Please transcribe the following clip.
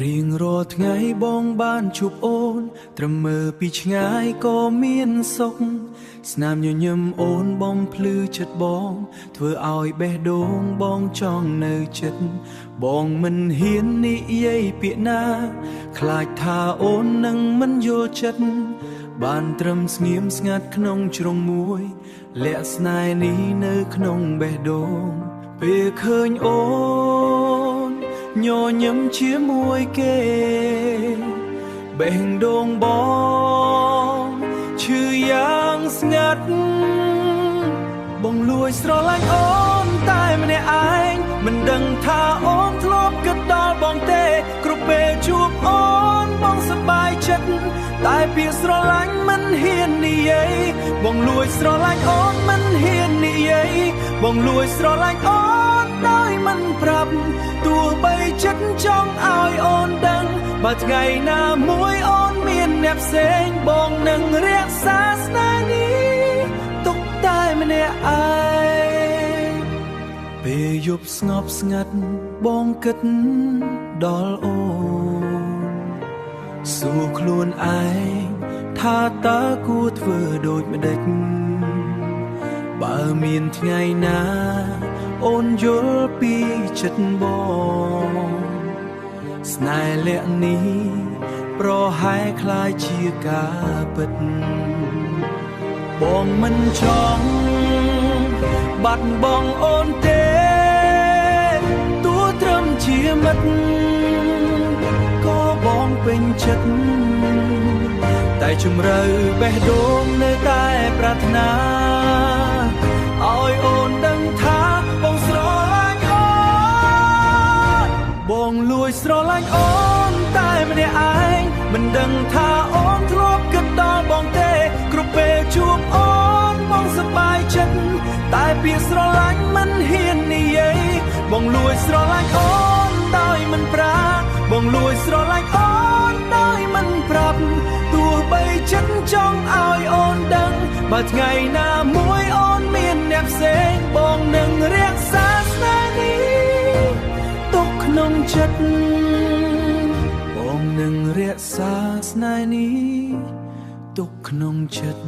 រៀងរាល់ថ្ងៃបងបានជួបអូនត្រឹមមើលពីឆ្ងាយក៏មានសុខស្នាមញញឹមអូនបងភ្លឺចិត្តបងធ្វើឲ្យបេះដូងបងចង់នៅចិត្តបងមិនហ៊ាននិយាយពាក្យណាខ្លាចថាអូននឹងមិនយល់ចិត្តបានត្រឹមស្ងៀមស្ងាត់ក្នុងជ្រុងមួយលាក់ស្នេហ៍នេះនៅក្នុងបេះដូងពេលឃើញអូនញញឹមជាមួយគេបេះដូងបងឈឺយ៉ាងស្ងាត់បងលួចស្រឡាញ់អូនតែម្នាក់ឯងមិនដឹងថាអូនធ្លាប់គិតដល់បងទេគ្រប់ពេលជួបអូនបងសប្បាយចិត្តតែពាក្យស្រឡាញ់មិនហ៊ាននិយាយបងលួចស្រឡាញ់អូនមិនហ៊ាននិយាយបងលួចស្រឡាញ់អូនដោយមិនប្រាប់ទោះបីចិត្តចង់ឲ្យអូនដឹងបើថ្ងៃណាមួយអូនមានអ្នកផ្សេងបងនឹងរក្សាស្នេហ៍នេះទុកតែម្នាក់ឯងពេលយប់ស្ងប់ស្ងាត់បងគិតដល់អូនសួរខ្លួនឯងថាតើគួរធ្វើដូចម្ដេចបើមានថ្ងៃណាអូនយល់ពីចិត្តបងស្នេហ៍លាក់នេះប្រហែលคล้ายជាការពិតបងមិនចង់បាត់បង់អូនទេទោះត្រឹមជាមិត្តក៏បងពេញចិត្តតែជំរឿបេះដូងនៅតែប្រាថ្នាឲ្យអូនដឹងថាបងស្រឡាញ់អូនបងលួចស្រឡាញ់អូនតែម្នាក់ឯងមិនដឹងថាអូនធ្លាប់គិតដល់បងទេគ្រប់ពេលជួបអូនបងសប្បាយចិត្តតែពាក្យស្រឡាញ់មិនហ៊ាននិយាយបងលួចស្រឡាញ់អូនដោយមិនប្រាបងលួចស្រឡាញ់អូនដោយមិនប្រាប់ទោះបីចិត្តចង់ឲ្យអូនដឹងបើថ្ងៃណាមួយអូនមានអ្នកផ្សេងបងនឹងរក្សាស្នេហ៍នេះទុកក្នុងចិត្តបងនឹងរក្សាស្នេហ៍នេះទុកក្នុងចិត្ត